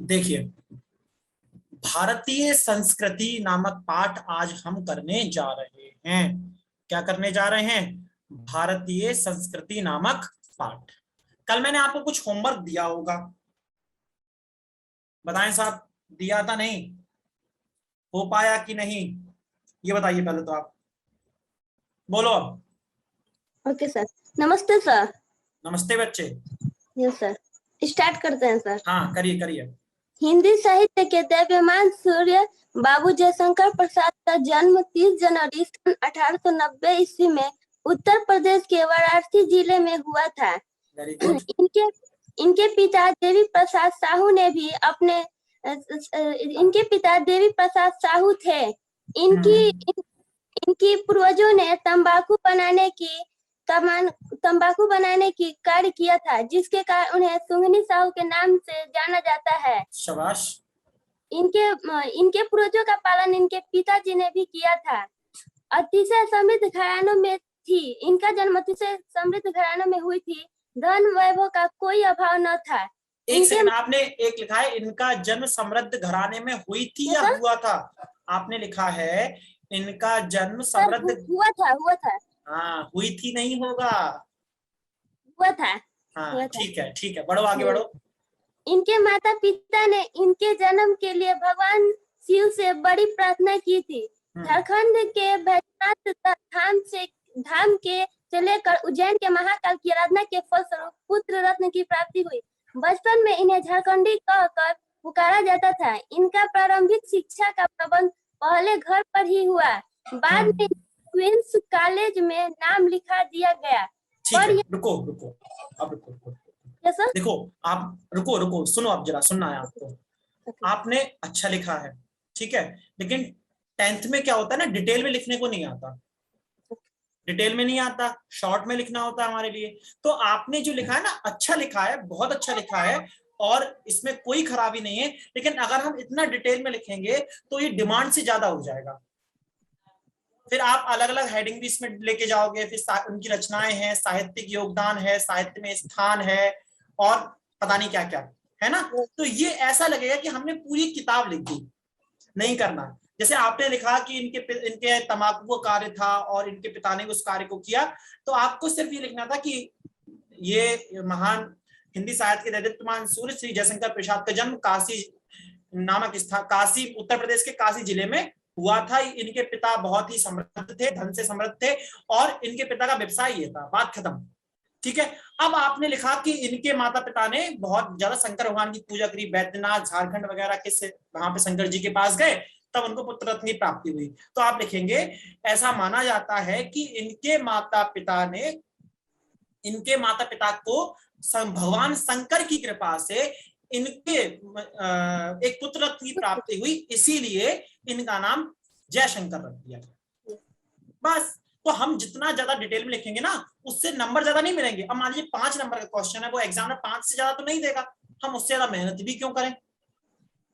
देखिए, भारतीय संस्कृति नामक पाठ आज हम करने जा रहे हैं। क्या करने जा रहे हैं? भारतीय संस्कृति नामक पाठ। कल मैंने आपको कुछ होमवर्क दिया होगा, बताएं साहब, दिया था नहीं? हो पाया कि नहीं, ये बताइए पहले तो आप बोलो अब। Okay sir. नमस्ते सर। नमस्ते बच्चे। यस सर, स्टार्ट करते हैं सर। हाँ, करिए करिए। हिंदी साहित्य के द्रव्यमान सूर्य बाबू जयशंकर प्रसाद का जन्म 30 जनवरी 1890 ईस्वी में उत्तर प्रदेश के वाराणसी जिले में हुआ था। Very good. इनके पिता देवी प्रसाद साहू ने भी अपने इनके पिता देवी प्रसाद साहू थे। इनकी पूर्वजों ने तंबाकू बनाने की कार्य किया था, जिसके कारण उन्हें सुंगनी साहू के नाम से जाना जाता है। शाबाश। इनके पूर्वजों का पालन इनके पिताजी ने भी किया था। अतिशय समृद्ध घरानों में थी, इनका जन्म अतिशय समृद्ध घरानों में हुई थी। धन वैभव का कोई अभाव न था। एक सेकंड, आपने एक लिखा है इनका जन्म समृद्ध घराने में हुई थी या हुआ था? आपने लिखा है इनका जन्म समृद्ध हुआ था। हाँ, हुई थी नहीं होगा, हुआ था। हाँ ठीक है ठीक है, बढ़ो आगे बढ़ो। इनके माता पिता ने इनके जन्म के लिए भगवान शिव से बड़ी प्रार्थना की थी। झारखंड के बैजनाथ धाम के से लेकर उज्जैन के महाकाल की आराधना के फलस्वरूप पुत्र रत्न की प्राप्ति हुई। बचपन में इन्हें झारखंडी कहकर पुकारा जाता था। इनका प्रारंभिक शिक्षा का प्रबंध पहले घर पर ही हुआ, बाद में क्वींस कॉलेज में नाम लिखा दिया गया। रुको रुको, अब रुको। देखो आप, रुको सुनो, अब जरा सुनना है आपको। आपने अच्छा लिखा है, ठीक है, लेकिन 10th में क्या होता है ना, डिटेल में लिखने को नहीं आता, डिटेल में नहीं आता, शॉर्ट में लिखना होता है हमारे लिए। तो आपने जो लिखा है ना, अच्छा लिखा है, बहुत अच्छा लिखा है, और इसमें कोई खराबी नहीं है, लेकिन अगर हम इतना डिटेल में लिखेंगे तो ये डिमांड से ज्यादा हो जाएगा। फिर आप अलग अलग हेडिंग भी इसमें लेके जाओगे, फिर उनकी रचनाएं हैं, साहित्यिक योगदान है, साहित्य में स्थान है, और पता नहीं क्या क्या है ना। तो ये ऐसा लगेगा कि हमने पूरी किताब लिख दी, नहीं करना। जैसे आपने लिखा कि इनके तंबाकू का कार्य था और इनके पिता ने उस कार्य को किया, तो आपको सिर्फ ये लिखना था कि ये महान हिंदी साहित्य के दैदिप्यमान सूर्य श्री जयशंकर प्रसाद का जन्म काशी नामक स्थान, काशी उत्तर प्रदेश के काशी जिले में हुआ था। इनके पिता बहुत ही समृद्ध थे, धन से समृद्ध थे, और इनके पिता का व्यवसाय ये था, बात खत्म, ठीक है। अब आपने लिखा कि इनके माता पिता ने बहुत ज्यादा शंकर भगवान की पूजा करी, बैद्यनाथ झारखंड वगैरह के वहां पे शंकर जी के पास गए, तब उनको पुत्र रत्न की प्राप्ति हुई। तो आप लिखेंगे, ऐसा माना जाता है कि इनके माता पिता को भगवान शंकर की कृपा से इनके एक पुत्र रत्न की प्राप्ति हुई, इसीलिए इनका नाम जयशंकर रख दिया गया। बस। तो हम जितना ज्यादा डिटेल में लिखेंगे ना, उससे नंबर ज्यादा नहीं मिलेंगे। अब मान लीजिए 5 नंबर का क्वेश्चन है, वो एग्जाम में 5 से ज्यादा तो नहीं देगा, हम उससे ज्यादा मेहनत भी क्यों करें,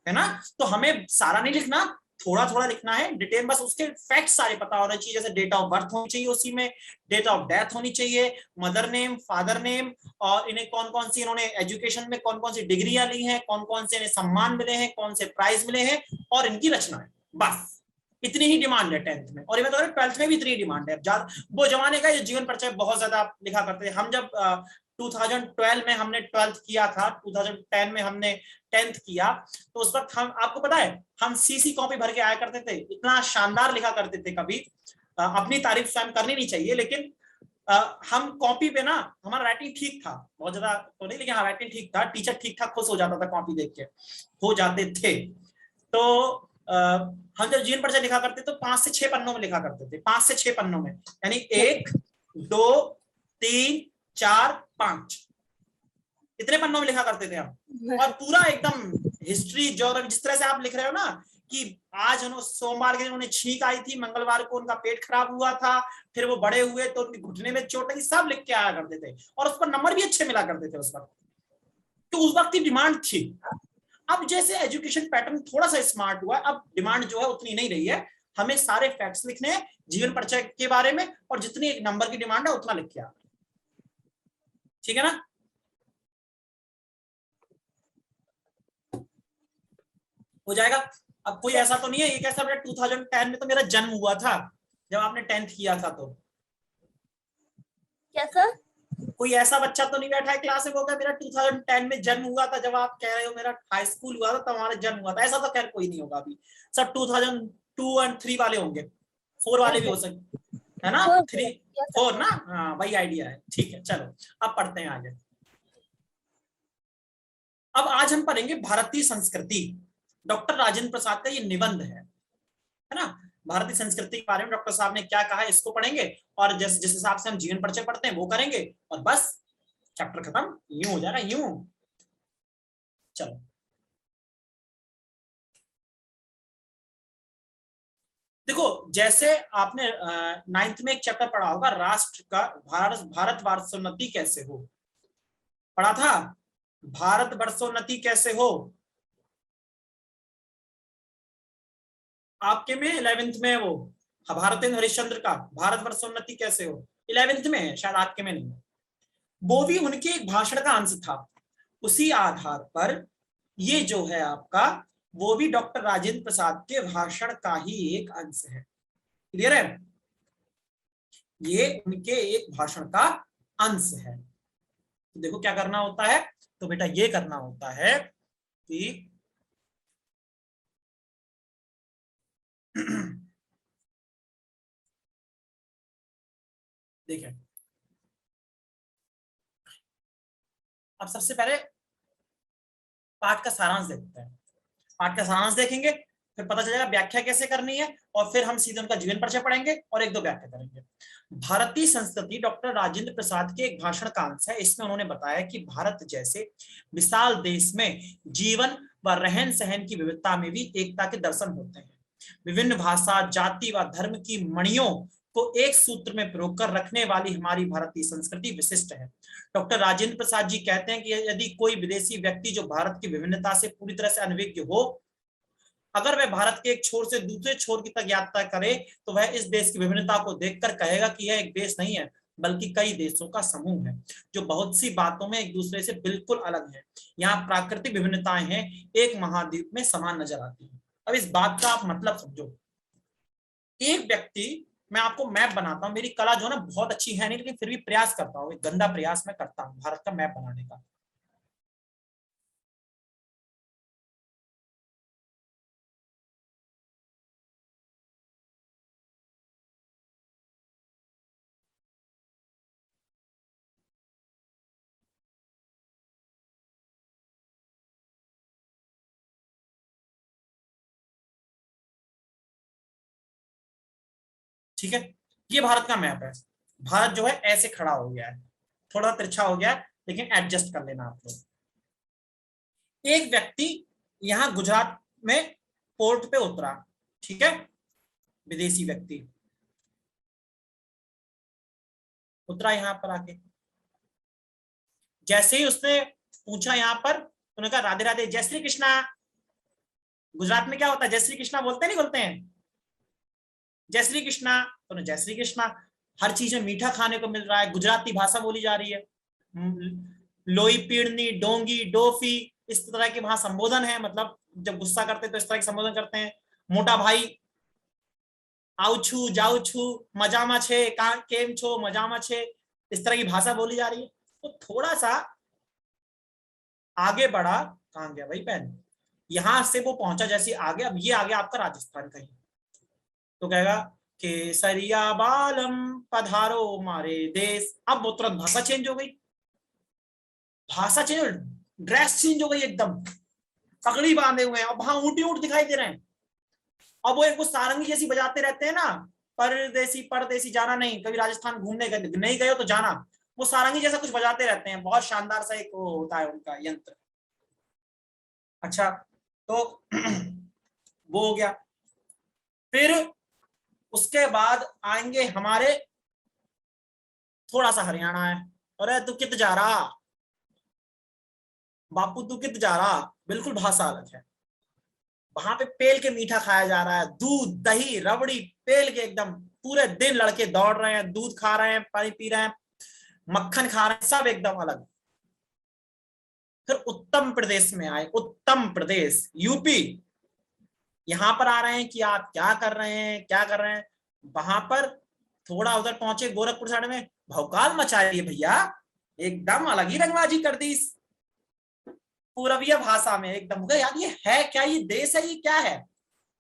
है ना। तो हमें सारा नहीं लिखना, थोड़ा थोड़ा लिखना है, डिटेल बस उसके फैक्ट्स सारे पता होने चाहिए। जैसे डेट ऑफ बर्थ होनी चाहिए, उसी में डेट ऑफ डेथ होनी चाहिए, मदर नेम, फादर नेम, और इन्हें कौन कौन सी इन्होंने एजुकेशन में कौन कौन सी डिग्रियां ली हैं, कौन कौन से इन्हें सम्मान मिले हैं, कौन से प्राइज मिले हैं, और इनकी रचनाएं। बस इतनी ही डिमांड है 10th में, और ये बता 12th में भी इतनी डिमांड है। वो जमाने का ये जीवन परिचय बहुत ज्यादा लिखा करते थे। हम जब 2012 में हमने 12th किया था, 2010 में हमने 10th किया, तो उस वक्त हम, आपको पता है, हम सीसी कॉपी भर के आया करते थे, इतना शानदार लिखा करते थे। कभी अपनी तारीफ स्वयं करनी नहीं चाहिए, लेकिन हम कॉपी पे ना, हमारा राइटिंग ठीक था, बहुत ज्यादा तो नहीं, लेकिन हाँ राइटिंग ठीक था। टीचर ठीक ठाक खुश हो जाता था कॉपी देख के, हो जाते थे। तो हम जब जीवन परिचय लिखा करते तो 5 से 6 पन्नों में लिखा करते थे, 5 से 6 पन्नों में, यानी 1 2 3 4 5 इतने पन्नों में लिखा करते थे हम। और पूरा एकदम हिस्ट्री, ज्योग्राफी, जिस तरह से आप लिख रहे हो ना, कि आज सोमवार के दिन उन्हें छींक आई थी, मंगलवार को उनका पेट खराब हुआ था, फिर वो बड़े हुए तो उनके घुटने में चोट आई, सब लिख के आया करते थे, और उस पर नंबर भी अच्छे मिला करते थे उस वक्त। तो उस वक्त की डिमांड थी। अब जैसे एजुकेशन पैटर्न थोड़ा सा स्मार्ट हुआ, अब डिमांड जो है उतनी नहीं रही है। हमें सारे फैक्ट्स लिखने हैं जीवन परिचय के बारे में, और जितनी एक नंबर की डिमांड है उतना लिख के आना, ठीक है ना। हो जाएगा। अब कोई ऐसा तो नहीं है, ये कैसा बेटा 2010 में तो मेरा जन्म हुआ था जब आपने 10th किया था, तो क्या सर? कोई ऐसा बच्चा तो नहीं बैठा है क्लास में होगा मेरा 2010 में जन्म हुआ था, जब आप कह रहे हो मेरा हाई स्कूल हुआ था तब हमारा जन्म हुआ था, ऐसा तो खैर कोई नहीं होगा अभी। सब 2002 और 3 वाले होंगे, 4 वाले भी हो सकते है ना, 3 4 ना, हाँ वही आइडिया है। ठीक है चलो अब पढ़ते हैं आगे। अब आज हम पढ़ेंगे भारतीय संस्कृति, डॉक्टर राजेंद्र प्रसाद का ये निबंध है ना। भारतीय संस्कृति के बारे में डॉक्टर साहब ने क्या कहा है इसको पढ़ेंगे, और जिस जिस हिसाब से हम जीवन परिचय पढ़ते हैं वो करेंगे, और बस चैप्टर खत्म, यूं हो जाएगा यूं। चलो देखो, जैसे आपने 9th में एक चैप्टर पढ़ा होगा, राष्ट्र का भारत वर्षोन्नति कैसे हो, पढ़ा था, भारत वर्षोन्नति कैसे हो आपके में 11th में वो, भारतेंद्र हरिश्चंद्र का भारत वर्षोन्नति कैसे हो 11th में है, शायद आपके में नहीं है। वो भी उनके एक भाषण का अंश था, उसी आधार पर ये जो है आपका, वो भी डॉक्टर राजेंद्र प्रसाद के भाषण का ही एक अंश है। क्लियर है, ये उनके एक भाषण का अंश है। तो देखो क्या करना होता है, तो बेटा ये करना होता है कि देखिए, अब सबसे पहले पाठ का सारांश देखते हैं। पाठ का सारांश देखेंगे, फिर पता चलेगा व्याख्या कैसे करनी है, और फिर हम सीधे उनका जीवन परिचय पढ़ेंगे और एक दो व्याख्या करेंगे। भारतीय संस्कृति डॉक्टर राजेंद्र प्रसाद के एक भाषण का अंश है। इसमें उन्होंने बताया कि भारत जैसे विशाल देश में जीवन व रहन सहन की विविधता में भी एकता के दर्शन होते हैं। विभिन्न भाषा, जाति व धर्म की मणियों को एक सूत्र में पिरोकर रखने वाली हमारी भारतीय संस्कृति विशिष्ट है। डॉक्टर राजेंद्र प्रसाद जी कहते हैं कि यदि कोई विदेशी व्यक्ति जो भारत की विभिन्नता से पूरी तरह से अनभिज्ञ हो, अगर वह भारत के एक छोर से दूसरे छोर की तक यात्रा करे, तो वह इस देश की विभिन्नता को देखकर कहेगा कि यह एक देश नहीं है बल्कि कई देशों का समूह है, जो बहुत सी बातों में एक दूसरे से बिल्कुल अलग है। यहाँ प्राकृतिक विभिन्नताएं हैं, एक महाद्वीप में समान नजर आती है। अब इस बात का आप मतलब समझो, एक व्यक्ति, मैं आपको मैप बनाता हूँ, मेरी कला जो है ना बहुत अच्छी है नहीं, लेकिन फिर भी प्रयास करता हूँ, एक गंदा प्रयास मैं करता हूँ भारत का मैप बनाने का। ठीक है, ये भारत का मैप है। भारत जो है ऐसे खड़ा हो गया है, थोड़ा तिरछा हो गया है, लेकिन एडजस्ट कर लेना आप लोग। एक व्यक्ति यहां गुजरात में पोर्ट पे उतरा, ठीक है, विदेशी व्यक्ति उतरा यहां पर आके, जैसे ही उसने पूछा यहां पर, उन्होंने कहा राधे राधे, जय श्री कृष्णा। गुजरात में क्या होता है, जय श्री कृष्णा बोलते नहीं बोलते हैं, जय श्री कृष्णा, तो जय श्री कृष्णा। हर चीज में मीठा खाने को मिल रहा है, गुजराती भाषा बोली जा रही है, लोई पीड़नी डोंगी डोफी, इस तरह के वहां संबोधन है, मतलब जब गुस्सा करते तो इस तरह के संबोधन करते हैं। मोटा भाई, आउछू जाउछू, मजामा छे, केम छो, मजामा छे, इस तरह की भाषा बोली जा रही है। तो थोड़ा सा आगे बढ़ा, कहां गया भाई पेन, यहां से वो पहुंचा जैसे आगे, अब ये आगे आपका राजस्थान कहीं, तो कहेगा केसरिया बालम पधारो मारे देश। अब वो तुरंत भाषा चेंज हो गई, भाषा चेंज, ड्रेस चेंज हो गई एकदम, पगड़ी बांधे हुए हैं, और वहां ऊंट ऊंट दिखाई दे रहे हैं। अब वो एक वो सारंगी जैसी बजाते रहते हैं ना, परदेसी परदेसी, जाना नहीं, कभी राजस्थान घूमने गए नहीं गए हो तो जाना, वो सारंगी जैसा कुछ बजाते रहते हैं, बहुत शानदार सा एक वो होता है उनका यंत्र। अच्छा, तो वो हो गया। फिर उसके बाद आएंगे हमारे, थोड़ा सा हरियाणा है, अरे तू कित जा रहा बापू, तू कित जा रहा, बिल्कुल भाषा अलग है। वहां पे पेल के मीठा खाया जा रहा है, दूध दही रबड़ी पेल के एकदम, पूरे दिन लड़के दौड़ रहे हैं, दूध खा रहे हैं, पानी पी रहे हैं, मक्खन खा रहे हैं, सब एकदम अलग। फिर उत्तम प्रदेश में आए, उत्तम प्रदेश यूपी, यहाँ पर आ रहे हैं कि आप क्या कर रहे हैं, क्या कर रहे हैं। वहां पर थोड़ा उधर पहुंचे गोरखपुर साइड में, भौकाल मचा रही है भैया, एकदम अलग ही रंगबाजी कर दी इस पूर्वीय भाषा में। एकदम यार ये है क्या, ये देश है, ये क्या है।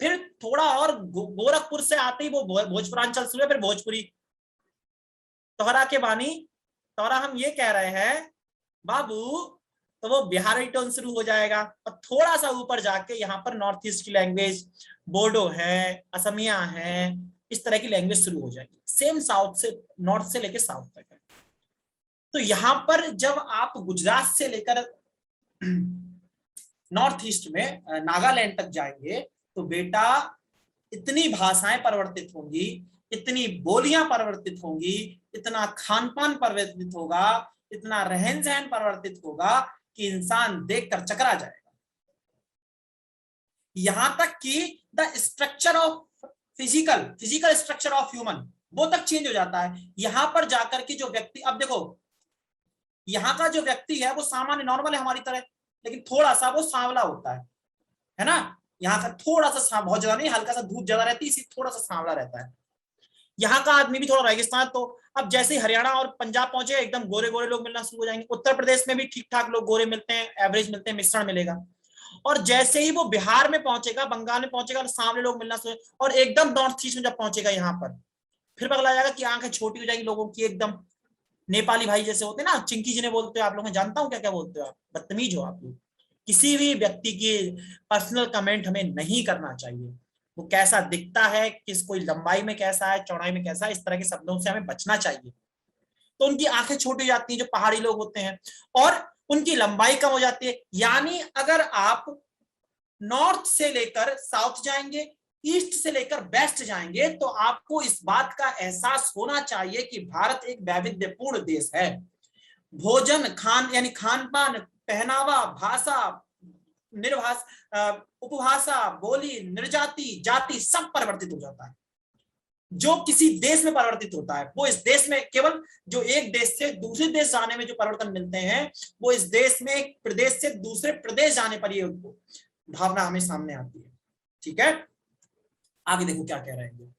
फिर थोड़ा और गोरखपुर से आते ही वो भोजपुरांचल शुरू है, फिर भोजपुरी। तोहरा के बानी, तोहरा हम ये कह रहे हैं बाबू, तो वो बिहारी टोन शुरू हो जाएगा। और थोड़ा सा ऊपर जाके यहाँ पर नॉर्थ ईस्ट की लैंग्वेज, बोडो है, असमिया है, इस तरह की लैंग्वेज शुरू हो जाएगी। सेम साउथ से, नॉर्थ से लेकर साउथ तक है। तो यहाँ पर जब आप गुजरात से लेकर नॉर्थ ईस्ट में नागालैंड तक जाएंगे, तो बेटा इतनी भाषाएं परिवर्तित होंगी, इतनी बोलियां परिवर्तित होंगी, इतना खान पान परिवर्तित होगा, इतना रहन सहन परिवर्तित होगा कि इंसान देखकर चकरा जाएगा। यहां तक कि the structure of physical structure of human, वो तक चेंज हो जाता है। यहां पर जाकर के जो व्यक्ति, अब देखो यहाँ का जो व्यक्ति है वो सामान्य नॉर्मल है हमारी तरह, लेकिन थोड़ा सा वो सांवला होता है ना। यहाँ का थोड़ा सा, बहुत ज्यादा नहीं, हल्का सा धूप ज्यादा रहती है, इसी थोड़ा सा सांवला रहता है। यहाँ का आदमी भी थोड़ा रेगिस्तान। तो अब जैसे ही हरियाणा और पंजाब पहुंचे, एकदम गोरे गोरे लोग मिलना शुरू हो जाएंगे। उत्तर प्रदेश में भी ठीक ठाक लोग गोरे मिलते हैं, एवरेज मिलते हैं, मिश्रण मिलेगा। और जैसे ही वो बिहार में पहुंचेगा, बंगाल में पहुंचेगा, सांवले लोग मिलना शुरू। और एकदम नॉर्थ ईस्ट में जब पहुंचेगा यहाँ पर, फिर पगला जाएगा कि आंखें छोटी हो जाएगी लोगों की, एकदम नेपाली भाई जैसे होते हैं ना, चिंकी जिन्हें बोलते हो आप लोग, मैं जानता हूँ क्या क्या बोलते हो आप, बदतमीज हो आप लोग। किसी भी व्यक्ति की पर्सनल कमेंट हमें नहीं करना चाहिए, वो कैसा दिखता है, किस कोई लंबाई में कैसा है, चौड़ाई में कैसा है, इस तरह के शब्दों से हमें बचना चाहिए। तो उनकी आंखें छोटी हो जाती हैं जो पहाड़ी लोग होते हैं, और उनकी लंबाई कम हो जाती है। यानी अगर आप नॉर्थ से लेकर साउथ जाएंगे, ईस्ट से लेकर वेस्ट जाएंगे, तो आपको इस बात का एहसास होना चाहिए कि भारत एक वैविध्यपूर्ण देश है। भोजन, खान यानी खान पान, पहनावा, भाषा, निर्भाष, उपभाषा, बोली, निर्जाति, जाति, सब परिवर्तित हो जाता है। जो किसी देश में परिवर्तित होता है, वो इस देश में केवल, जो एक देश से दूसरे देश जाने में जो परिवर्तन मिलते हैं, वो इस देश में एक प्रदेश से दूसरे प्रदेश जाने पर ये उनको भावना हमें सामने आती है। ठीक है, आगे देखो क्या कह रहे हैं।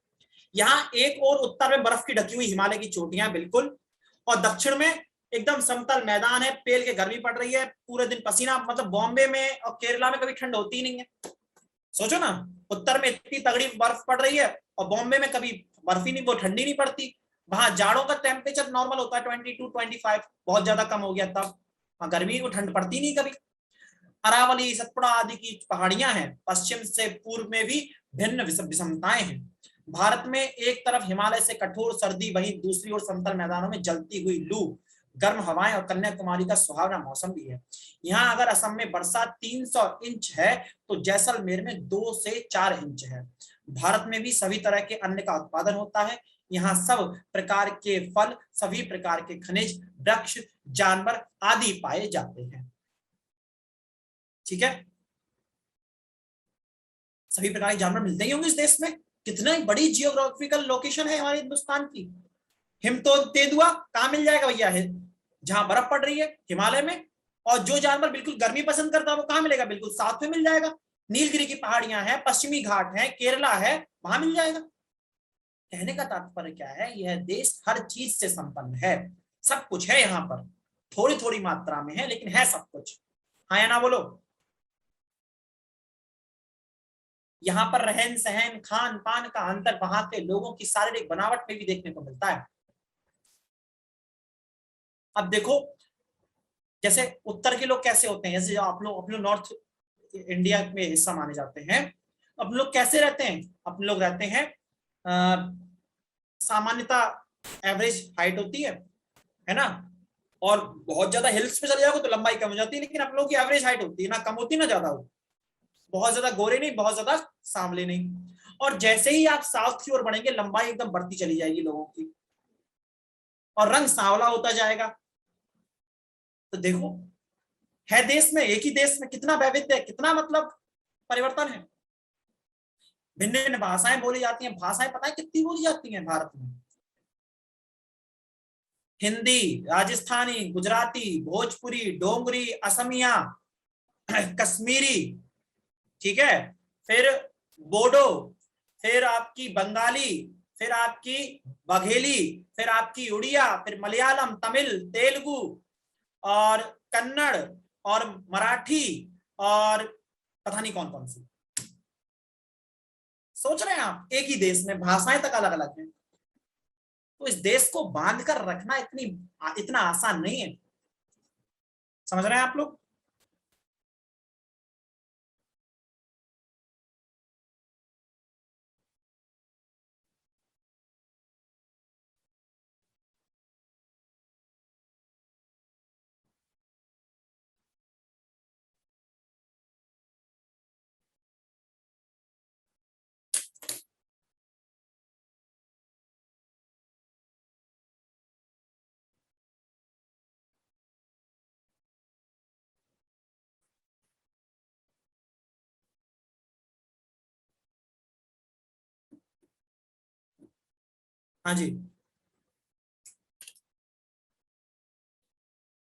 यहाँ एक और उत्तर में बर्फ की ढकी हुई हिमालय की चोटियां बिल्कुल, और दक्षिण में एकदम समतल मैदान है, पेल के गर्मी पड़ रही है, पूरे दिन पसीना। मतलब बॉम्बे में और केरला में कभी ठंड होती ही नहीं है। सोचो ना, उत्तर में इतनी तगड़ी बर्फ पड़ रही है और बॉम्बे में कभी बर्फ ही नहीं, वो ठंडी नहीं पड़ती। वहां जाड़ों का टेम्परेचर नॉर्मल होता है 22, 25, बहुत ज्यादा कम हो गया तब। गर्मी को ठंड पड़ती नहीं कभी। अरावली, सतपुड़ा आदि की पहाड़ियां हैं, पश्चिम से पूर्व में भी भिन्न विषमताएं हैं। भारत में एक तरफ हिमालय से कठोर सर्दी, वहीं दूसरी ओर समतल मैदानों में जलती हुई लू, गर्म हवाएं और कन्याकुमारी का सुहावना मौसम भी है। यहाँ अगर असम में बरसात 300 इंच है, तो जैसलमेर में 2 से 4 इंच है। भारत में भी सभी तरह के अन्न का उत्पादन होता है। यहाँ सब प्रकार के फल, सभी प्रकार के खनिज, वृक्ष, जानवर आदि पाए जाते हैं। ठीक है, सभी प्रकार के जानवर मिलते ही होंगे इस देश में। कितना बड़ी जियोग्राफिकल लोकेशन है हमारे हिंदुस्तान की। हिम तो तेंदुआ कहाँ मिल जाएगा भैया, है जहां बर्फ पड़ रही है हिमालय में। और जो जानवर बिल्कुल गर्मी पसंद करता है वो कहाँ मिलेगा, बिल्कुल साथ में मिल जाएगा। नीलगिरी की पहाड़ियां हैं, पश्चिमी घाट है, केरला है, वहां मिल जाएगा। कहने का तात्पर्य क्या है, यह देश हर चीज से संपन्न है, सब कुछ है यहाँ पर, थोड़ी थोड़ी मात्रा में है लेकिन है सब कुछ। हाँ या ना बोलो। यहाँ पर रहन सहन, खान पान का अंतर वहां के लोगों की शारीरिक बनावट में भी देखने को मिलता है। अब देखो, जैसे उत्तर के लोग कैसे होते हैं, जैसे आप लोग अपने नॉर्थ इंडिया में हिस्सा माने जाते हैं, अपने लोग कैसे रहते हैं, अपने लोग रहते हैं सामान्यतः एवरेज हाइट होती है ना। और बहुत ज्यादा हिल्स पे चले जाओगे तो लंबाई कम हो जाती है, लेकिन आप लोगों की एवरेज हाइट होती है, ना कम होती ना ज्यादा होती। बहुत ज्यादा गोरे नहीं, बहुत ज्यादा सांवले नहीं। और जैसे ही आप साउथ की ओर बढ़ेंगे, लंबाई एकदम बढ़ती चली जाएगी लोगों की, और रंग सांवला होता जाएगा। तो देखो, है देश में, एक ही देश में कितना वैविध्य है, कितना मतलब परिवर्तन है। भिन्न भिन्न भाषाएं बोली जाती हैं। भाषाएं पता है कितनी बोली जाती हैं भारत में? हिंदी, राजस्थानी, गुजराती, भोजपुरी, डोगरी, असमिया, कश्मीरी, ठीक है, फिर बोडो, फिर आपकी बंगाली, फिर आपकी बघेली, फिर आपकी उड़िया, फिर मलयालम, तमिल, तेलुगु और कन्नड़ और मराठी और पता नहीं कौन कौन सी। सोच रहे हैं आप, एक ही देश में भाषाएं तक अलग अलग हैं। तो इस देश को बांध कर रखना इतना आसान नहीं है। समझ रहे हैं आप लोग? हाँ जी,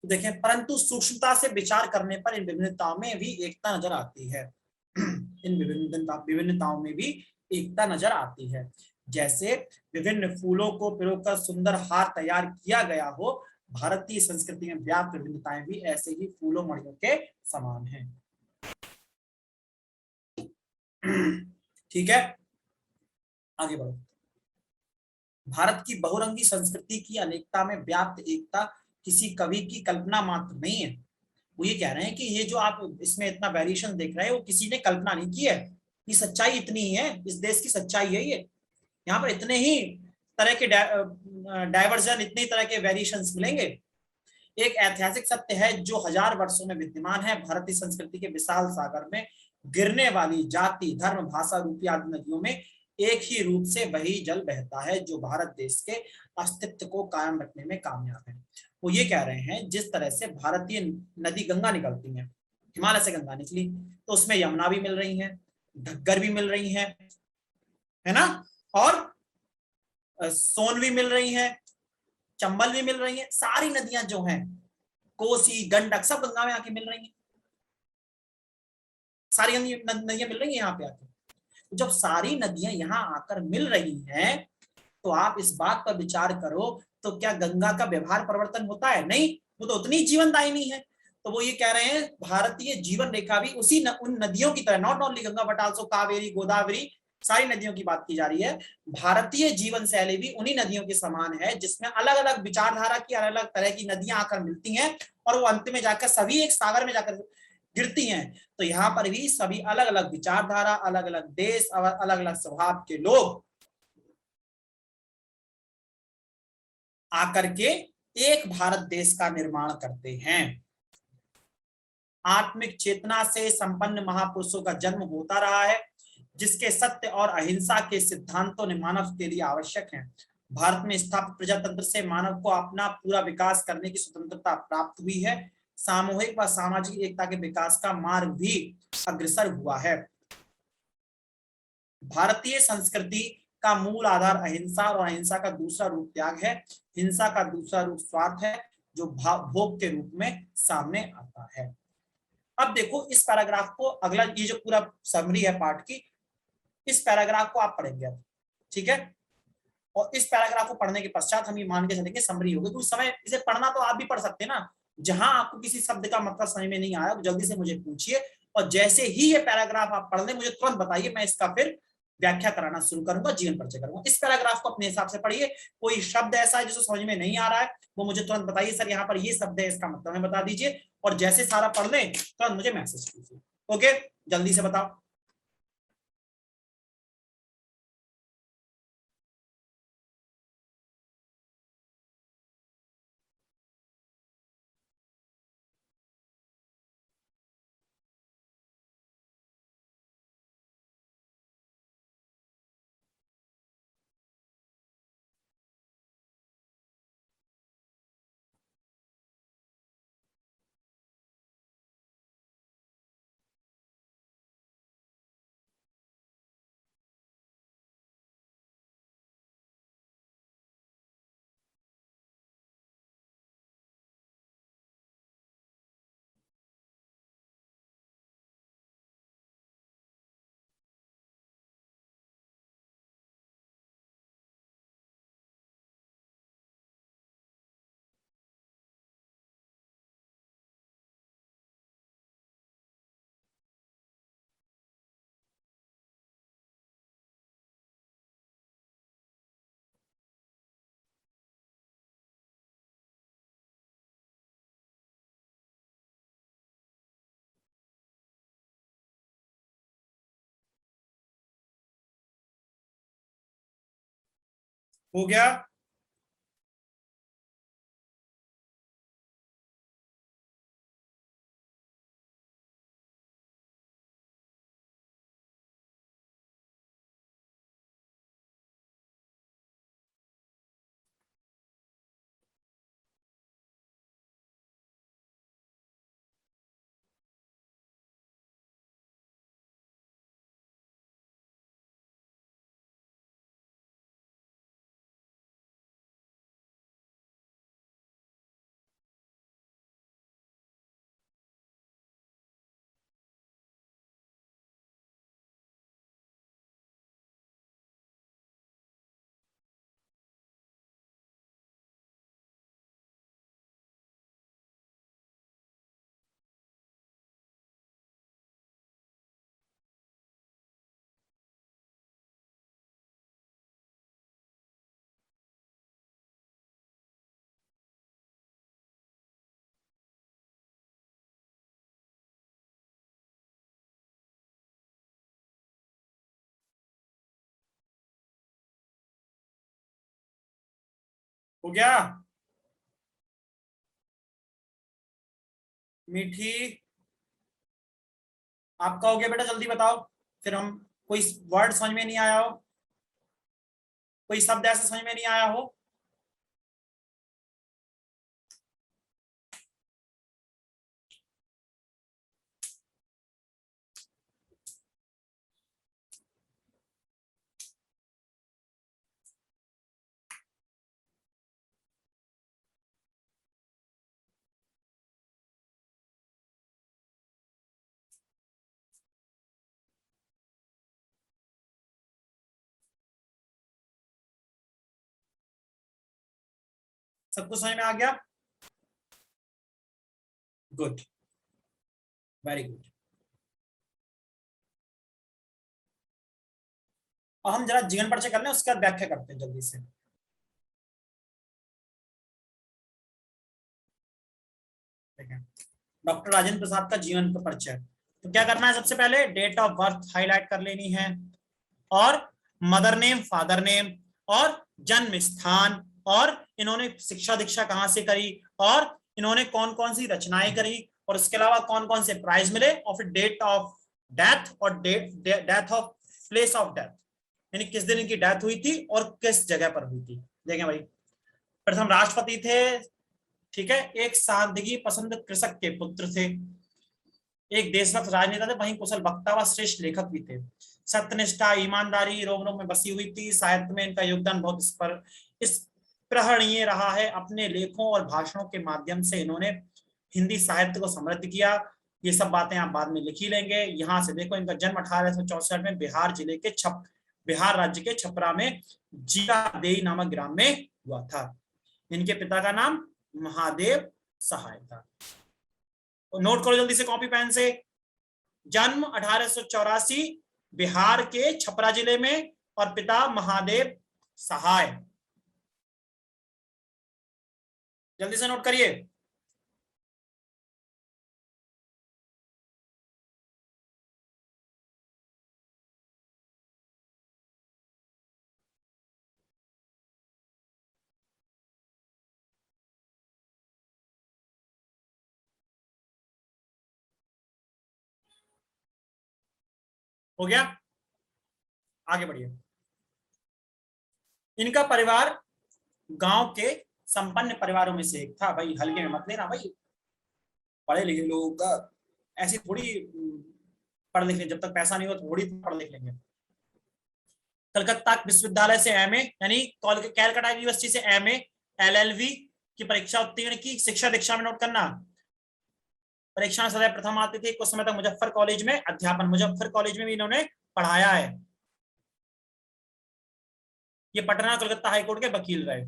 देखें, परंतु सूक्ष्मता से विचार करने पर इन विभिन्नताओं में भी एकता नजर आती है। इन विभिन्नताओं में भी एकता नजर आती है। जैसे विभिन्न फूलों को पिरोकर सुंदर हार तैयार किया गया हो, भारतीय संस्कृति में व्याप्त विभिन्नताएं भी ऐसे ही फूलों मणियों के समान हैं। ठीक है, आगे बढ़ो। भारत की बहुरंगी संस्कृति की अनेकता में व्याप्त एकता किसी कवि की कल्पना मात्र नहीं है। वो ये कह रहे हैं कि ये जो आप इसमें इतना वेरिएशन देख रहे हैं, वो किसी ने कल्पना नहीं की है। ये सच्चाई इतनी ही है, इस देश की सच्चाई है ये। यहाँ पर इतने ही तरह के डाइवर्जन, इतने तरह के वेरिएशंस मिलेंगे। एक ऐतिहासिक सत्य है जो हजार वर्षों में विद्यमान है। भारतीय संस्कृति के विशाल सागर में गिरने वाली जाति, धर्म, भाषा रूपी आदि नदियों में एक ही रूप से वही जल बहता है जो भारत देश के अस्तित्व को कायम रखने में कामयाब है। वो ये कह रहे हैं, जिस तरह से भारतीय नदी गंगा निकलती है, हिमालय से गंगा निकली, तो उसमें यमुना भी मिल रही है, घग्गर भी मिल रही है ना, और सोन भी मिल रही है, चंबल भी मिल रही है। सारी नदियां जो हैं, कोसी, गंडक, सब गंगा में आके मिल रही हैं। सारी नदियां मिल रही हैं यहाँ पे आके। जब सारी नदियां यहाँ आकर मिल रही हैं, तो आप इस बात पर विचार करो, तो क्या गंगा का व्यवहार परिवर्तन होता है? नहीं, वो तो उतनी जीवनदायिनी है। तो वो ये कह रहे हैं, भारतीय जीवन रेखा भी उन नदियों की तरह, not only Ganga but also Kaveri, Godavari, सारी नदियों की बात की जा रही है। भारतीय जीवन शैली भी उन्हीं नदियों के समान है, जिसमें अलग अलग विचारधारा की अलग अलग तरह की नदियां आकर मिलती हैं, और वो अंत में जाकर सभी एक सागर में जाकर गिरती हैं। तो यहाँ पर भी सभी अलग अलग विचारधारा, अलग अलग देश और अलग अलग स्वभाव के लोग आकर के एक भारत देश का निर्माण करते हैं। आत्मिक चेतना से संपन्न महापुरुषों का जन्म होता रहा है, जिसके सत्य और अहिंसा के सिद्धांतों ने मानव के लिए आवश्यक हैं। भारत में स्थापित प्रजातंत्र से मानव को अपना पूरा विकास करने की स्वतंत्रता प्राप्त हुई है। सामूहिक व सामाजिक एकता के विकास का मार्ग भी अग्रसर हुआ है। भारतीय संस्कृति का मूल आधार अहिंसा और अहिंसा का दूसरा रूप त्याग है। हिंसा का दूसरा रूप स्वार्थ है, जो भोग के रूप में सामने आता है। अब देखो इस पैराग्राफ को, अगला ये जो पूरा समरी है पार्ट की, इस पैराग्राफ को आप पढ़ेंगे अब, ठीक है? और इस पैराग्राफ को पढ़ने के पश्चात हम ये मान के चलेंगे समरी होगी। कुछ समय इसे पढ़ना तो आप भी पढ़ सकते हैं ना। जहां आपको किसी शब्द का मतलब समझ में नहीं आया, तो जल्दी से मुझे पूछिए, और जैसे ही ये पैराग्राफ आप पढ़ लें, मुझे तुरंत बताइए, मैं इसका फिर व्याख्या कराना शुरू करूंगा, जीवन परिचय करूंगा। इस पैराग्राफ को अपने हिसाब से पढ़िए। कोई शब्द ऐसा है जिसको समझ में नहीं आ रहा है, वो मुझे तुरंत बताइए, सर यहाँ पर ये शब्द है, इसका मतलब हमें बता दीजिए। और जैसे सारा पढ़ लें, तुरंत मुझे मैसेज कीजिए। ओके, जल्दी से बताओ। हो गया। हो गया। मीठी, आपका हो गया बेटा, जल्दी बताओ। फिर हम, कोई वर्ड समझ में नहीं आया हो, कोई शब्द ऐसा समझ में नहीं आया हो। सब कुछ समझ में आ गया? Good, very good. और हम जरा जीवन परिचय कर लें, उसके बाद व्याख्या करते हैं जल्दी से। ठीक है, डॉक्टर राजेंद्र प्रसाद का जीवन का परिचय। तो क्या करना है, सबसे पहले डेट ऑफ बर्थ हाईलाइट कर लेनी है, और मदर नेम, फादर नेम, और जन्म स्थान, और इन्होंने शिक्षा दीक्षा कहां से करी, और इन्होंने कौन कौन सी रचनाएं करी, और इसके अलावा कौन कौन से प्राइज मिले, और फिर डेट ऑफ डेथ, और death of place of death, यानी किस दिन इनकी डेथ हुई थी और किस जगह पर हुई थी। देखें भाई, प्रथम राष्ट्रपति थे, ठीक है, एक सादगी पसंद कृषक के पुत्र थे, एक देशभक्त राजनेता थे, वहीं कुशल वक्ता व श्रेष्ठ लेखक भी थे। सत्यनिष्ठा, ईमानदारी रोम रोम में बसी हुई थी। साहित्य में इनका योगदान बहुत स्पृहणीय रहा है। अपने लेखों और भाषणों के माध्यम से इन्होंने हिंदी साहित्य को समृद्ध किया। ये सब बातें आप बाद में लिख ही लेंगे। यहाँ से देखो, इनका जन्म 1864 में बिहार राज्य के छपरा में जीरादेई नामक ग्राम में हुआ था। इनके पिता का नाम महादेव सहाय था। नोट करो जल्दी से कॉपी पेन से। जन्म 1884, बिहार के छपरा जिले में, और पिता महादेव सहाय। जल्दी से नोट करिए। हो गया, आगे बढ़िए। इनका परिवार गांव के संपन्न परिवारों में से एक था। भाई हल्के में मत लेना भाई, पढ़े लिखे लोगों का ऐसी थोड़ी पढ़ लिख लेंगे, जब तक पैसा नहीं हो थोड़ी पढ़ लिख लेंगे। कलकत्ता विश्वविद्यालय से एमए, यानी कैलकाटा यूनिवर्सिटी से एमए एलएलबी की परीक्षा उत्तीर्ण की। शिक्षा दीक्षा में नोट करना, परीक्षा में सदैव प्रथम आते थे। कुछ समय तक मुजफ्फर कॉलेज में अध्यापन, मुजफ्फर कॉलेज में भी इन्होंने पढ़ाया है। ये पटना कलकत्ता हाईकोर्ट के वकील रहे।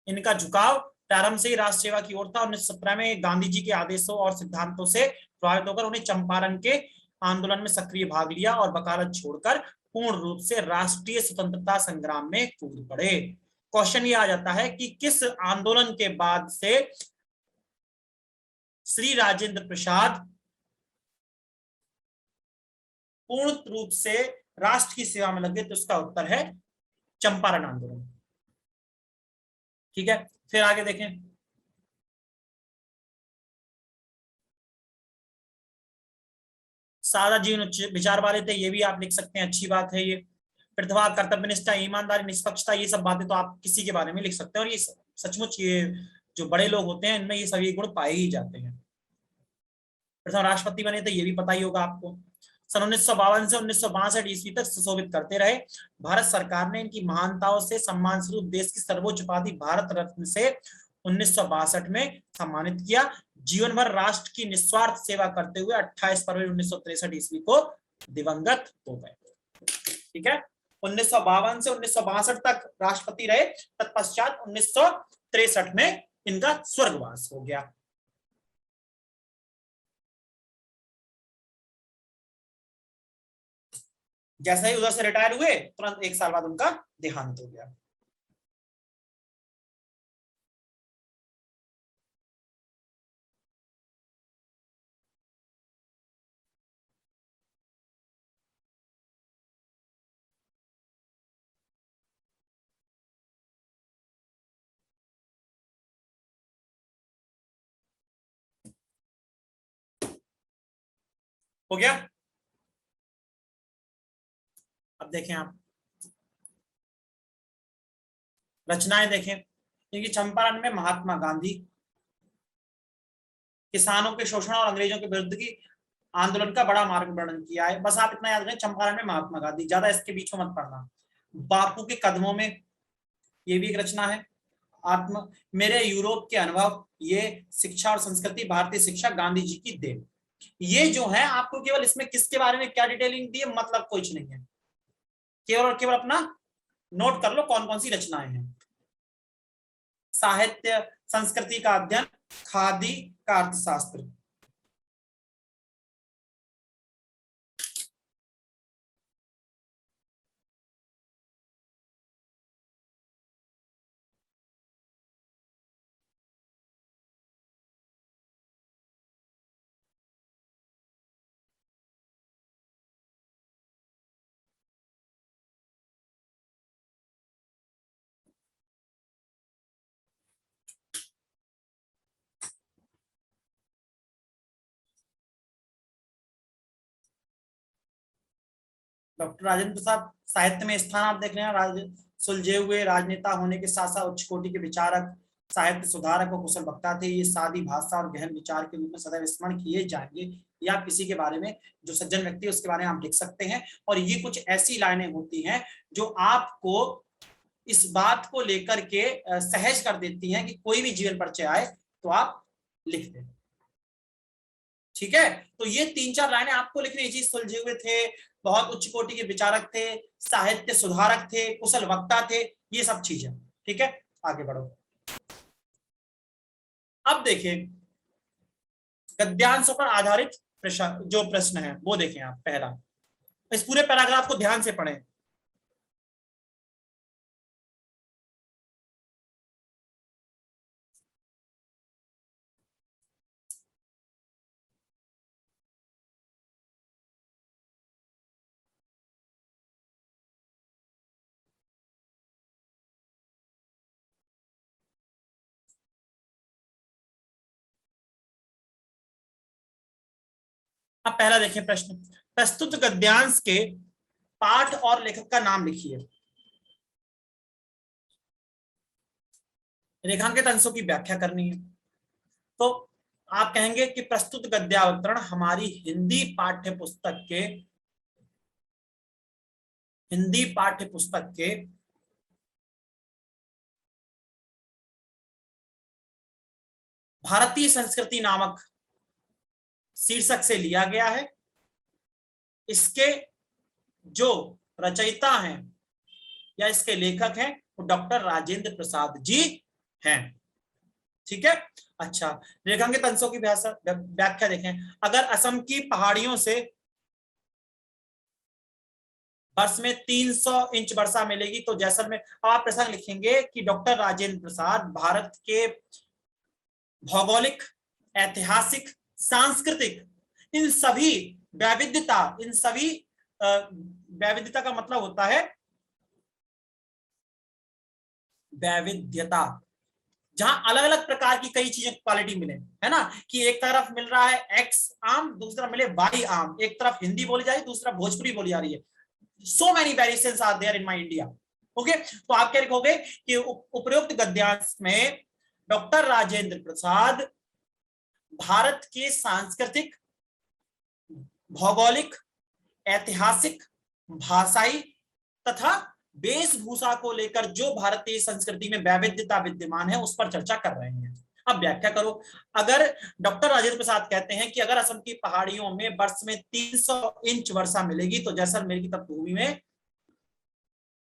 इनका झुकाव प्रारंभ से ही राष्ट्र सेवा की ओर था। 1917 में गांधी जी के आदेशों और सिद्धांतों से प्रभावित होकर उन्हें चंपारण के आंदोलन में सक्रिय भाग लिया और वकालत छोड़कर पूर्ण रूप से राष्ट्रीय स्वतंत्रता संग्राम में कूद पड़े। क्वेश्चन ये आ जाता है कि किस आंदोलन के बाद से श्री राजेंद्र प्रसाद पूर्ण रूप से राष्ट्र की सेवा में लगे, तो उसका उत्तर है चंपारण आंदोलन। ठीक है, फिर आगे देखें। सादा जीवन उच्च विचार वाले थे, ये भी आप लिख सकते हैं, अच्छी बात है ये। प्रतिभा, कर्तव्यनिष्ठा, ईमानदारी, निष्पक्षता, ये सब बातें तो आप किसी के बारे में लिख सकते हैं, और ये सचमुच ये जो बड़े लोग होते हैं इनमें ये सभी गुण पाए ही जाते हैं। प्रथम राष्ट्रपति बने थे, ये भी पता ही होगा आपको। सन 1952 से 1962 ईस्वी तक सुशोभित करते रहे। भारत सरकार ने इनकी महानताओं से सम्मान स्वरूप देश की सर्वोच्च उपाधि भारत रत्न से 1962 में सम्मानित किया। जीवन भर राष्ट्र की निस्वार्थ सेवा करते हुए 28 फरवरी 1963 ईस्वी को दिवंगत हो गए। ठीक है, 1952 से 1962 तक राष्ट्रपति रहे, तत्पश्चात 1963 में इनका स्वर्गवास हो गया। जैसे ही उधर से रिटायर हुए तुरंत एक साल बाद उनका देहांत हो गया। हो गया। अब देखें आप रचनाएं देखें, क्योंकि चंपारण में महात्मा गांधी किसानों के शोषण और अंग्रेजों के विरुद्ध की आंदोलन का बड़ा मार्ग वर्णन किया है। बस आप इतना याद रखें, चंपारण में महात्मा गांधी, ज्यादा इसके बीच में मत पढ़ना। बापू के कदमों में, ये भी एक रचना है। आत्म मेरे यूरोप के अनुभव, ये शिक्षा और संस्कृति भारतीय शिक्षा गांधी जी की देन। ये जो है आपको केवल इसमें किसके बारे में क्या डिटेलिंग दी है, मतलब कुछ नहीं है, केवल और केवल अपना नोट कर लो कौन कौन सी रचनाएं हैं। साहित्य संस्कृति का अध्ययन, खादी का अर्थशास्त्र। डॉक्टर राजेंद्र प्रसाद, साहित्य में स्थान आप देख रहे हैं, सुलझे हुए राजनेता होने के साथ साथ उच्च कोटि के विचारक, साहित्य सुधारक और कुशल वक्ता थे। ये सादी भाषा और गहन विचार के रूप में सदैव स्मरण किए जाएंगे। या आप किसी के बारे में जो सज्जन व्यक्ति है उसके बारे में आप लिख सकते हैं। और ये कुछ ऐसी लाइनें होती हैं जो आपको इस बात को लेकर के सहज कर देती हैं कि कोई भी जीवन परिचय आए तो आप लिख दें। ठीक है, तो ये 3-4 लाइनें आपको लिखनी है। चीज सुलझे हुए थे, बहुत उच्च कोटि के विचारक थे, साहित्य सुधारक थे, कुशल वक्ता थे, ये सब चीजें। ठीक है, आगे बढ़ो। अब देखें गद्यांशों पर आधारित जो प्रश्न है वो देखें आप। पहला, इस पूरे पैराग्राफ को ध्यान से पढ़ें। अब पहला देखें प्रश्न, प्रस्तुत गद्यांश के पाठ और लेखक का नाम लिखिए। रेखांकित अंशों की व्याख्या करनी है। तो आप कहेंगे कि प्रस्तुत गद्यावतरण हमारी हिंदी पाठ्य पुस्तक के भारतीय संस्कृति नामक शीर्षक से लिया गया है। इसके जो रचयिता हैं या इसके लेखक हैं वो डॉक्टर राजेंद्र प्रसाद जी हैं। ठीक है, अच्छा, रेखांकित अंशों की व्याख्या देखें। अगर असम की पहाड़ियों से वर्ष में 300 इंच वर्षा मिलेगी तो जैसलमेर, आप प्रसंग लिखेंगे कि डॉक्टर राजेंद्र प्रसाद भारत के भौगोलिक, ऐतिहासिक, सांस्कृतिक, इन सभी वैविध्यता, इन सभी वैविध्यता का मतलब होता है वैविध्यता, जहां अलग अलग प्रकार की कई चीजें क्वालिटी मिले, है ना, कि एक तरफ मिल रहा है एक्स आम, दूसरा मिले वाई आम, एक तरफ हिंदी बोली जा रही है, दूसरा भोजपुरी बोली जा रही है। So many variations are there in my India. Okay, तो आप क्या लिखोगे कि उपरोक्त गद्यांश में डॉक्टर राजेंद्र प्रसाद भारत के सांस्कृतिक, भौगोलिक, ऐतिहासिक, भाषाई तथा वेशभूषा को लेकर जो भारतीय संस्कृति में वैविध्यता विद्यमान है उस पर चर्चा कर रहे हैं। अब व्याख्या करो। अगर डॉक्टर राजेंद्र प्रसाद कहते हैं कि अगर असम की पहाड़ियों में वर्ष में 300 इंच वर्षा मिलेगी तो जैसलमेर की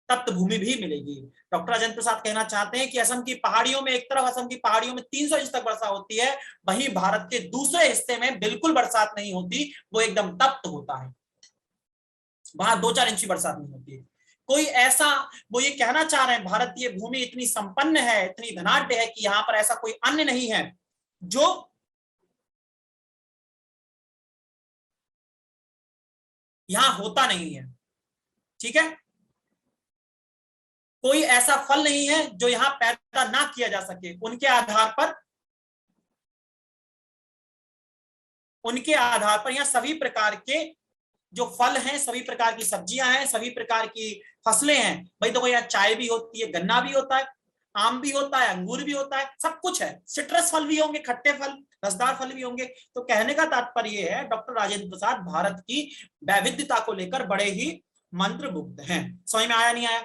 तप्तभूमि भी मिलेगी। डॉक्टर राजेंद्र प्रसाद कहना चाहते हैं कि असम की पहाड़ियों में, एक तरफ असम की पहाड़ियों में 300 इंच तक वर्षा होती है, वहीं भारत के दूसरे हिस्से में बिल्कुल बरसात नहीं होती, वो एकदम तप्त होता है, वहां 2-4 इंच की बरसात नहीं होती है। कोई ऐसा, वो ये कहना चाह रहे हैं भारतीय भूमि इतनी संपन्न है, इतनी धनाढ्य है कि यहां पर ऐसा कोई अन्य नहीं है जो यहां होता नहीं है। ठीक है, कोई ऐसा फल नहीं है जो यहां पैदा ना किया जा सके। उनके आधार पर यहां सभी प्रकार के जो फल हैं, सभी प्रकार की सब्जियां हैं, सभी प्रकार की फसलें हैं। भाई देखो, यहाँ चाय भी होती है, गन्ना भी होता है, आम भी होता है, अंगूर भी होता है, सब कुछ है। सिट्रस फल भी होंगे, खट्टे फल, रसदार फल भी होंगे। तो कहने का तात्पर्य है डॉक्टर राजेंद्र प्रसाद भारत की वैविध्यता को लेकर बड़े ही मंत्रमुग्ध हैं। समझ में आया नहीं आया?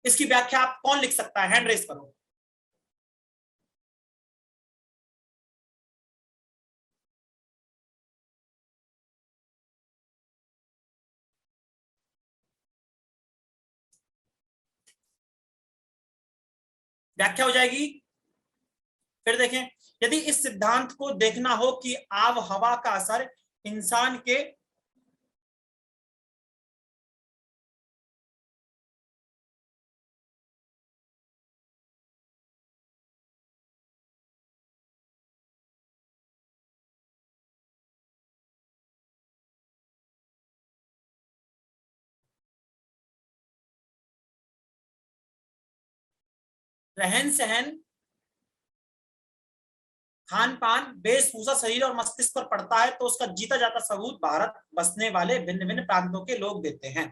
इसकी व्याख्या आप कौन लिख सकता है? हैंड रेस करो। व्याख्या हो जाएगी। फिर देखें, यदि इस सिद्धांत को देखना हो कि आब हवा का असर इंसान के रहन सहन, खान पान, वेशभूषा, शरीर और मस्तिष्क पर पड़ता है तो उसका जीता जाता सबूत भारत बसने वाले भिन्न भिन्न प्रांतों के लोग देते हैं।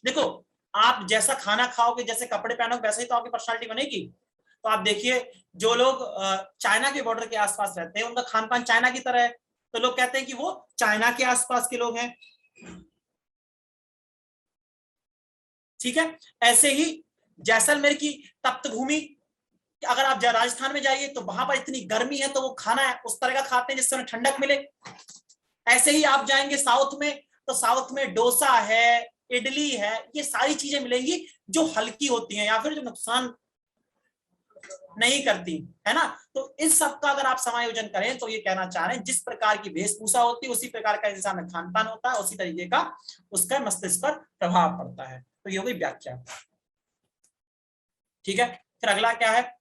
देखो, आप जैसा खाना खाओगे, जैसे कपड़े पहनोगे, वैसे ही तो आपकी पर्सनालिटी बनेगी। तो आप देखिए, जो लोग चाइना के बॉर्डर के आसपास रहते हैं, उनका खान पान चाइना की तरह है, तो लोग कहते हैं कि वो चाइना के आसपास के लोग हैं। ठीक है, ऐसे ही जैसलमेर की तप्त भूमि, अगर आप राजस्थान में जाइए तो वहां पर इतनी गर्मी है तो वो खाना उस तरह का खाते हैं जिससे उन्हें ठंडक मिले। ऐसे ही आप जाएंगे साउथ में, तो साउथ में डोसा है, इडली है, ये सारी चीजें मिलेंगी जो हल्की होती हैं या फिर जो नुकसान नहीं करती, है ना। तो इस सब का अगर आप समायोजन करें तो ये कहना चाह रहे हैं जिस प्रकार की वेशभूषा होती है उसी प्रकार का इंसान में खान पान होता है, उसी तरीके का उसका मस्तिष्क पर प्रभाव पड़ता है। तो ये हुई व्याख्या। ठीक है, फिर अगला क्या है?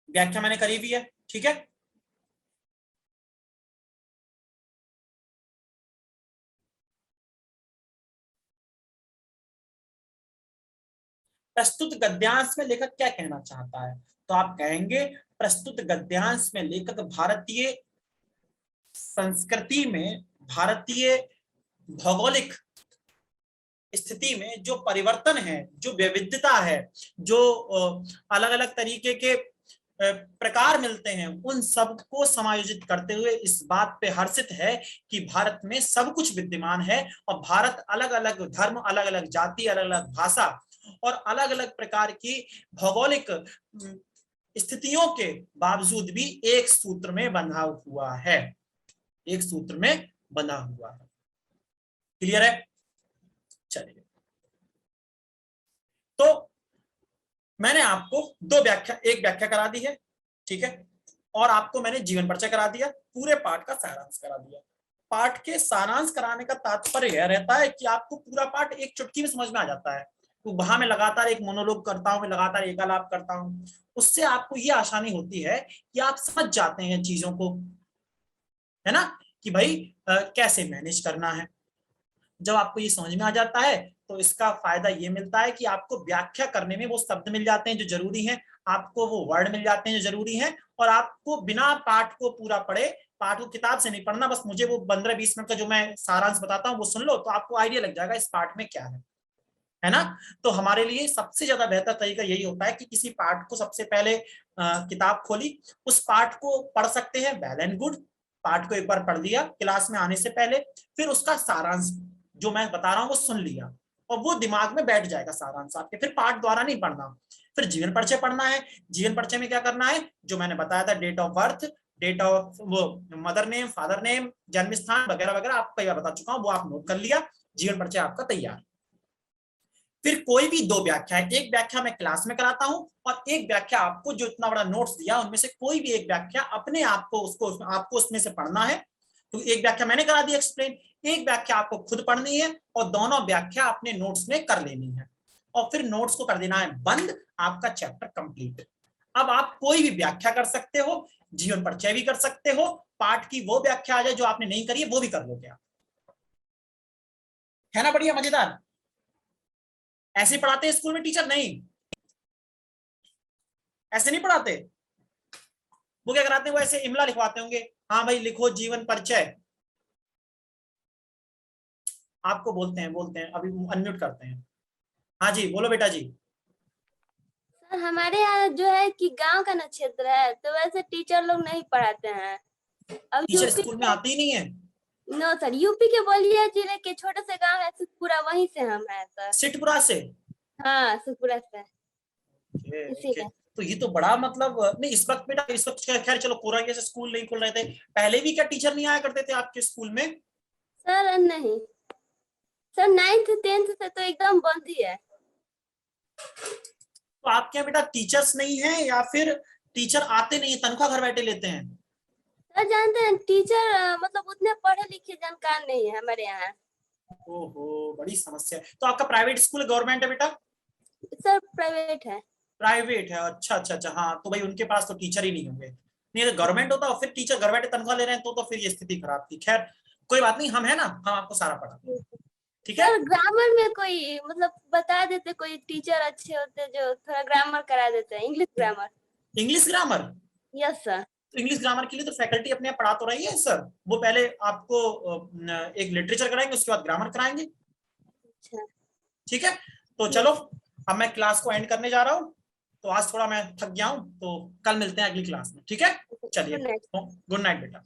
व्याख्या मैंने करी हुई है। ठीक है, प्रस्तुत गद्यांश में लेखक क्या कहना चाहता है? तो आप कहेंगे प्रस्तुत गद्यांश में लेखक भारतीय संस्कृति में, भारतीय भौगोलिक स्थिति में जो परिवर्तन है, जो विविधता है, जो अलग अलग तरीके के प्रकार मिलते हैं, उन सब को समायोजित करते हुए इस बात पे हर्षित है कि भारत में सब कुछ विद्यमान है और भारत अलग अलग धर्म, अलग अलग जाति, अलग अलग भाषा और अलग अलग प्रकार की भौगोलिक स्थितियों के बावजूद भी एक सूत्र में बंधा हुआ है, एक सूत्र में बंधा हुआ है। क्लियर है? चलिए, तो मैंने आपको एक व्याख्या करा दी है, ठीक है, और आपको मैंने जीवन परिचय करा दिया, पूरे पाठ का सारांश करा दिया। पाठ के सारांश कराने का तात्पर्य यह रहता है कि आपको पूरा पाठ एक चुटकी में समझ में आ जाता है। तो वहां मैं लगातार एक मोनोलॉग करता हूँ, मैं लगातार एकालाप करता हूँ, उससे आपको ये आसानी होती है कि आप समझ जाते हैं चीजों को, है ना, कि भाई कैसे मैनेज करना है। जब आपको ये समझ में आ जाता है तो इसका फायदा ये मिलता है कि आपको व्याख्या करने में वो शब्द मिल जाते हैं जो जरूरी हैं, आपको वो वर्ड मिल जाते हैं जो जरूरी हैं, और आपको बिना पाठ को पूरा पढ़े, पाठ को किताब से नहीं पढ़ना, बस मुझे वो 15-20 मिनट का जो मैं सारांश बताता हूँ वो सुन लो, तो आपको आइडिया लग जाएगा इस पाठ में क्या है ना। तो हमारे लिए सबसे ज्यादा बेहतर तरीका यही होता है कि किसी पाठ को सबसे पहले किताब खोली, उस पाठ को पढ़ सकते हैं, वेल एंड गुड, पाठ को एक बार पढ़ लिया क्लास में आने से पहले, फिर उसका सारांश जो मैं बता रहा हूँ वो सुन लिया, और वो दिमाग में बैठ जाएगा सारांश आपके, फिर पाठ द्वारा नहीं पढ़ना। फिर जीवन परिचय पढ़ना है, जीवन परिचय में क्या करना है, जो मैंने बताया था, date of birth, date of वो मदर नेम, फादर नेम, जन्म स्थान वगैरह वगैरह आपको कई बार बता चुका हूँ, वो आप नोट कर लिया, जीवन परिचय आपका तैयार। फिर कोई भी 2 व्याख्या है, एक व्याख्या मैं क्लास में कराता हूं और एक व्याख्या आपको जो इतना बड़ा नोट्स दिया उनमें से कोई भी एक व्याख्या अपने आप को आपको उसमें से पढ़ना है। तो एक व्याख्या मैंने करा दी एक्सप्लेन, एक व्याख्या आपको खुद पढ़नी है और दोनों व्याख्या अपने नोट्स में कर लेनी है, और फिर नोट्स को कर देना है बंद, आपका चैप्टर कंप्लीट। अब आप कोई भी व्याख्या कर सकते हो, जीवन परिचय भी कर सकते हो, पाठ की वो व्याख्या आ जाए जो आपने नहीं करी है वो भी कर लोगे आप, है ना, बढ़िया मजेदार। ऐसे पढ़ाते हैं स्कूल में टीचर? नहीं, ऐसे नहीं पढ़ाते। वो क्या कराते हैं, वो ऐसे इमला लिखवाते होंगे, हाँ भाई लिखो जीवन परिचय, आपको बोलते हैं अभी अनम्यूट करते हैं। हाँ जी बोलो बेटा जी। सर हमारे यहाँ जो है कि गांव का ना क्षेत्र है, तो वैसे टीचर लोग नहीं पढ़ाते हैं। अब टीचर यूपी स्कूल में आते ही नहीं है? नो सर, यूपी के बलिया जिले के छोटे से गांव है सुखपुरा, वहीं से हम हैं सर। सिटपुरा से? हाँ सुखपुरा से, ओके, इसीलिए। तो ये तो बड़ा मतलब नहीं, इस वक्त बेटा, इस वक्त खैर चलो कोरोना से स्कूल नहीं खुल रहे थे, पहले भी क्या टीचर नहीं आया करते थे आपके स्कूल में? सर नहीं सर, 9th-10th से तो एकदम बंद ही है। तो आपके यहाँ बेटा टीचर्स नहीं है या फिर टीचर आते नहीं है, तनख्वाह घर बैठे लेते हैं? सर जानते हैं टीचर मतलब उतने पढ़े लिखे जानकार नहीं है हमारे यहाँ। ओहो, बड़ी समस्या है। तो आपका प्राइवेट स्कूल गवर्नमेंट है बेटा? सर प्राइवेट है। प्राइवेट है, अच्छा अच्छा अच्छा, हाँ तो भाई उनके पास तो टीचर ही नहीं होंगे, नहीं अगर गवर्नमेंट होता फिर टीचर घर बैठे तनख्वाह ले रहे हैं तो फिर ये स्थिति खराब थी। खैर कोई बात नहीं, हम है ना, हम आपको सारा पढ़ाते हैं, ठीक है। सर ग्रामर में कोई मतलब बता देते, कोई टीचर अच्छे होते जो थोड़ा ग्रामर करा देते हैं, English grammar. English grammar? Yes sir. तो इंग्लिश ग्रामर के लिए तो फैकल्टी अपने आप पढ़ा तो रही है सर, वो पहले आपको एक लिटरेचर कराएंगे, उसके बाद ग्रामर कराएंगे, अच्छा ठीक है। तो चलो अब मैं क्लास को एंड करने जा रहा हूँ, तो आज थोड़ा मैं थक गया हूँ, तो कल मिलते हैं अगली क्लास में, ठीक है। चलिए, गुड नाइट बेटा।